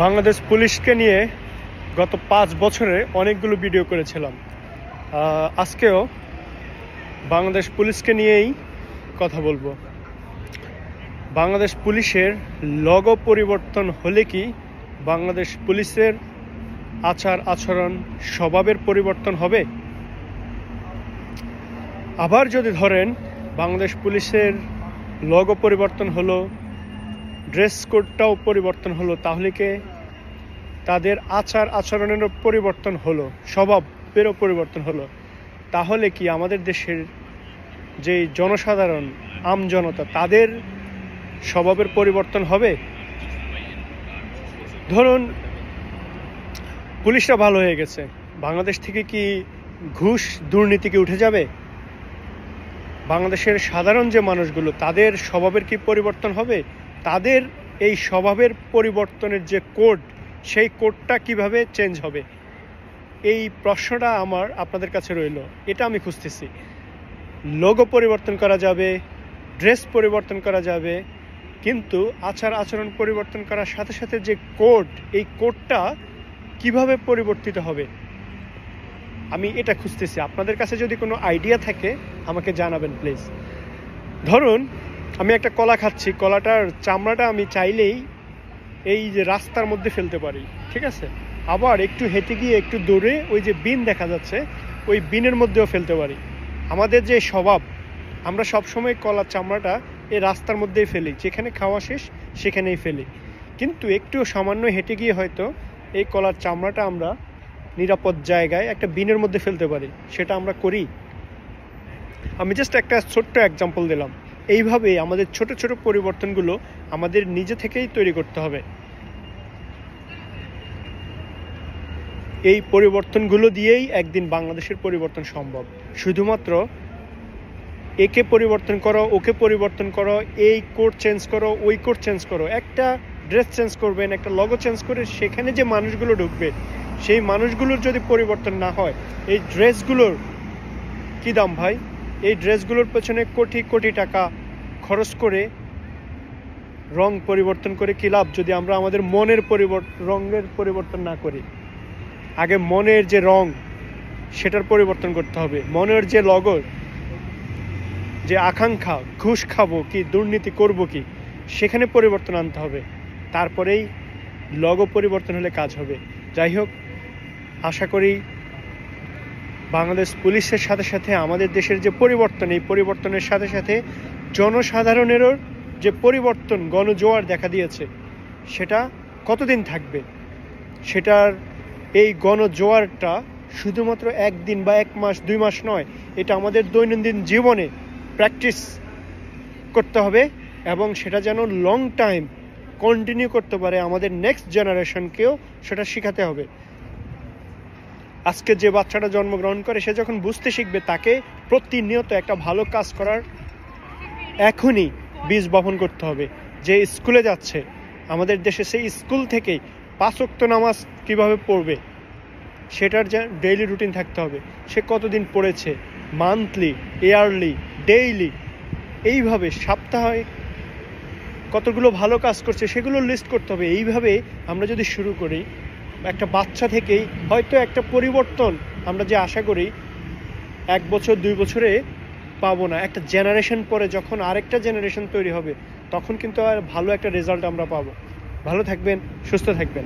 বাংলাদেশ পুলিশকে নিয়ে গত 5 বছরে অনেকগুলো ভিডিও করেছিলাম। আজকেও বাংলাদেশ পুলিশকে নিয়েই কথা বলবো। বাংলাদেশ পুলিশের লোগো পরিবর্তন হলে কি বাংলাদেশ পুলিশের আচার আচরণ স্বভাবের পরিবর্তন হবে? আবার যদি ধরেন বাংলাদেশ পুলিশের লোগো পরিবর্তন হলো, ড্রেস কোডটাও পরিবর্তন হলো, তাহলে কি তাদের আচার আচরণেরও পরিবর্তন হলো, স্বভাবেরও পরিবর্তন হলো, তাহলে কি আমাদের দেশের যে জনসাধারণ আমজনতা তাদের স্বভাবের পরিবর্তন হবে? ধরুন পুলিশরা ভালো হয়ে গেছে, বাংলাদেশ থেকে কি ঘুষ দুর্নীতি কি উঠে যাবে? বাংলাদেশের সাধারণ যে মানুষগুলো তাদের স্বভাবের কি পরিবর্তন হবে? তাদের এই স্বভাবের পরিবর্তনের যে কোড, সেই কোডটা কিভাবে চেঞ্জ হবে? এই প্রশ্নটা আমার আপনাদের কাছে রইল। এটা আমি খুঁজতেছি। লোগো পরিবর্তন করা যাবে, ড্রেস পরিবর্তন করা যাবে, কিন্তু আচার আচরণ পরিবর্তন করার সাথে সাথে যে কোড, এই কোডটা কিভাবে পরিবর্তিত হবে আমি এটা খুঁজতেছি। আপনাদের কাছে যদি কোনো আইডিয়া থাকে আমাকে জানাবেন প্লিজ। ধরুন আমি একটা কলা খাচ্ছি, কলাটার চামড়াটা আমি চাইলেই এই যে রাস্তার মধ্যে ফেলতে পারি, ঠিক আছে? আবার একটু হেঁটে গিয়ে একটু দূরে ওই যে বিন দেখা যাচ্ছে, ওই বিনের মধ্যেও ফেলতে পারি। আমাদের যে স্বভাব, আমরা সবসময় কলার চামড়াটা এই রাস্তার মধ্যেই ফেলি, যেখানে খাওয়া শেষ সেখানেই ফেলি। কিন্তু একটু সামান্য হেঁটে গিয়ে হয়তো এই কলার চামড়াটা আমরা নিরাপদ জায়গায় একটা বিনের মধ্যে ফেলতে পারি। সেটা আমরা করি। আমি জাস্ট একটা ছোট্ট এক্সাম্পল দিলাম। এইভাবে আমাদের ছোট ছোট পরিবর্তনগুলো আমাদের নিজে থেকেই তৈরি করতে হবে। এই পরিবর্তনগুলো দিয়েই একদিন বাংলাদেশের পরিবর্তন সম্ভব। শুধুমাত্র একে পরিবর্তন করো, ওকে পরিবর্তন করো, এই কোড চেঞ্জ করো, ওই কোড চেঞ্জ করো, একটা ড্রেস চেঞ্জ করবেন, একটা লগো চেঞ্জ করে সেখানে যে মানুষগুলো ঢুকবে সেই মানুষগুলোর যদি পরিবর্তন না হয়, এই ড্রেসগুলোর কি দাম ভাই? এই ড্রেসগুলোর পেছনে কোটি কোটি টাকা খরচ করে রং পরিবর্তন করে কি লাভ যদি আমরা আমাদের মনের রঙের পরিবর্তন না করি? আগে মনের যে রং সেটার পরিবর্তন করতে হবে। মনের যে লগো, যে আকাঙ্ক্ষা, ঘুষ খাবো কি দুর্নীতি করব কি, সেখানে পরিবর্তন আনতে হবে। তারপরেই লগো পরিবর্তন হলে কাজ হবে। যাই হোক, আশা করি বাংলাদেশ পুলিশের সাথে সাথে আমাদের দেশের যে পরিবর্তন, এই পরিবর্তনের সাথে সাথে জনসাধারণেরও যে পরিবর্তন, গণজোয়ার দেখা দিয়েছে, সেটা কতদিন থাকবে? সেটার এই গণজোয়ারটা শুধুমাত্র একদিন বা 1 মাস 2 মাস নয়, এটা আমাদের দৈনন্দিন জীবনে প্র্যাকটিস করতে হবে এবং সেটা যেন লং টাইম কন্টিনিউ করতে পারে। আমাদের নেক্সট জেনারেশনকেও সেটা শেখাতে হবে। আজকে যে বাচ্চাটা জন্মগ্রহণ করে, সে যখন বুঝতে শিখবে, তাকে প্রতিনিয়ত একটা ভালো কাজ করার এখনই বীজ বপন করতে হবে। যে স্কুলে যাচ্ছে আমাদের দেশে, সেই স্কুল থেকেই 5 ওয়াক্ত নামাজ কিভাবে পড়বে সেটার যে ডেইলি রুটিন থাকতে হবে। সে কতদিন পড়েছে, মান্থলি, ইয়ারলি, ডেইলি, এইভাবে সাপ্তাহিক কতগুলো ভালো কাজ করছে সেগুলো লিস্ট করতে হবে। এইভাবে আমরা যদি শুরু করি, একটা বাচ্চা থেকেই হয়তো একটা পরিবর্তন আমরা যে আশা করি 1 বছর 2 বছরে পাবো না, একটা জেনারেশন পরে যখন আরেকটা জেনারেশন তৈরি হবে, তখন কিন্তু আর ভালো একটা রেজাল্ট আমরা পাবো। ভালো থাকবেন, সুস্থ থাকবেন।